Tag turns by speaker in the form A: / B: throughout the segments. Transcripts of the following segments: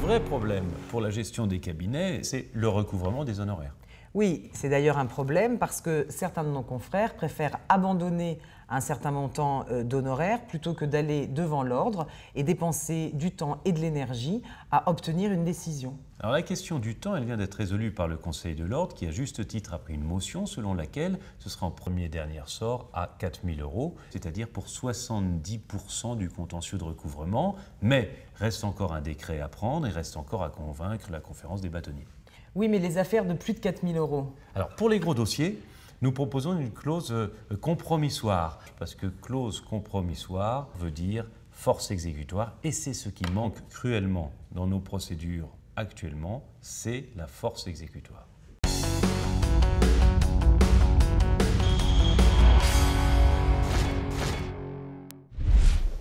A: vrai problème pour la gestion des cabinets, c'est le recouvrement des honoraires.
B: Oui, c'est d'ailleurs un problème parce que certains de nos confrères préfèrent abandonner un certain montant d'honoraires plutôt que d'aller devant l'ordre et dépenser du temps et de l'énergie à obtenir une décision.
A: Alors la question du temps, elle vient d'être résolue par le Conseil de l'Ordre qui, à juste titre, a pris une motion selon laquelle ce sera en premier dernier ressort à 4 000 €, c'est-à-dire pour 70% du contentieux de recouvrement. Mais reste encore un décret à prendre et reste encore à convaincre la conférence des bâtonniers.
B: Oui, mais les affaires de plus de 4 000 €.
A: Alors pour les gros dossiers, nous proposons une clause compromissoire, parce que clause compromissoire veut dire force exécutoire, et c'est ce qui manque cruellement dans nos procédures actuellement, c'est la force exécutoire.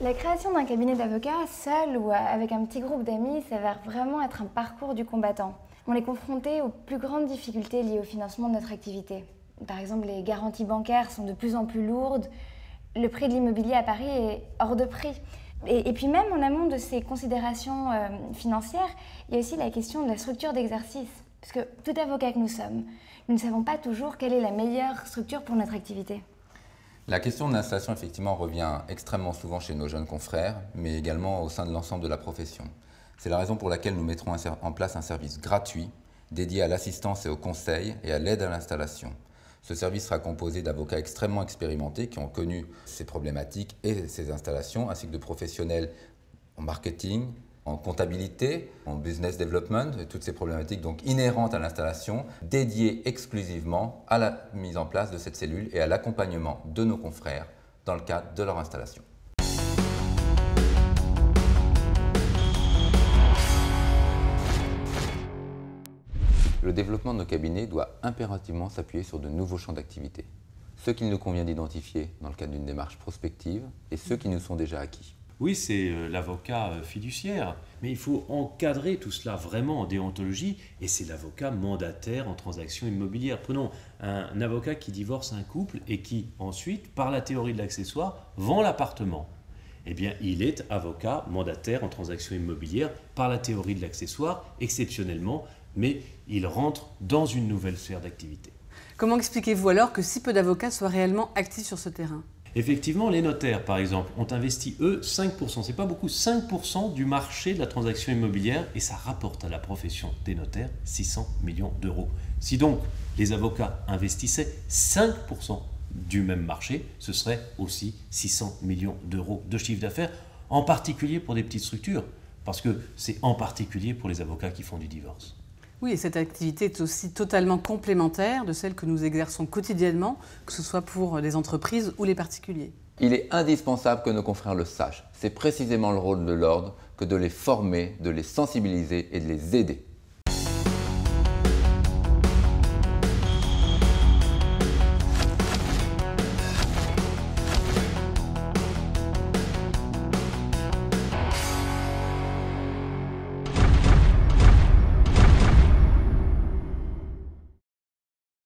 C: La création d'un cabinet d'avocats, seul ou avec un petit groupe d'amis, s'avère vraiment être un parcours du combattant. On est confronté aux plus grandes difficultés liées au financement de notre activité. Par exemple, les garanties bancaires sont de plus en plus lourdes, le prix de l'immobilier à Paris est hors de prix. Et puis même en amont de ces considérations financières, il y a aussi la question de la structure d'exercice. Parce que tout avocat que nous sommes, nous ne savons pas toujours quelle est la meilleure structure pour notre activité.
D: La question de l'installation, effectivement, revient extrêmement souvent chez nos jeunes confrères, mais également au sein de l'ensemble de la profession. C'est la raison pour laquelle nous mettrons en place un service gratuit dédié à l'assistance et au conseil et à l'aide à l'installation. Ce service sera composé d'avocats extrêmement expérimentés qui ont connu ces problématiques et ces installations, ainsi que de professionnels en marketing, en comptabilité, en business development, et toutes ces problématiques donc inhérentes à l'installation, dédiées exclusivement à la mise en place de cette cellule et à l'accompagnement de nos confrères dans le cadre de leur installation. Le développement de nos cabinets doit impérativement s'appuyer sur de nouveaux champs d'activité. Ceux qu'il nous convient d'identifier dans le cadre d'une démarche prospective et ceux qui nous sont déjà acquis.
A: Oui, c'est l'avocat fiduciaire, mais il faut encadrer tout cela vraiment en déontologie, et c'est l'avocat mandataire en transaction immobilière. Prenons un avocat qui divorce un couple et qui ensuite, par la théorie de l'accessoire, vend l'appartement. Eh bien, il est avocat mandataire en transaction immobilière par la théorie de l'accessoire, exceptionnellement, mais il rentre dans une nouvelle sphère d'activité.
E: Comment expliquez-vous alors que si peu d'avocats soient réellement actifs sur ce terrain ?
A: Effectivement, les notaires, par exemple, ont investi, eux, 5%. C'est pas beaucoup, 5% du marché de la transaction immobilière, et ça rapporte à la profession des notaires 600 millions d'euros. Si donc les avocats investissaient 5% du même marché, ce serait aussi 600 millions d'euros de chiffre d'affaires, en particulier pour des petites structures, parce que c'est en particulier pour les avocats qui font du divorce.
E: Oui, et cette activité est aussi totalement complémentaire de celle que nous exerçons quotidiennement, que ce soit pour les entreprises ou les particuliers.
D: Il est indispensable que nos confrères le sachent. C'est précisément le rôle de l'ordre que de les former, de les sensibiliser et de les aider.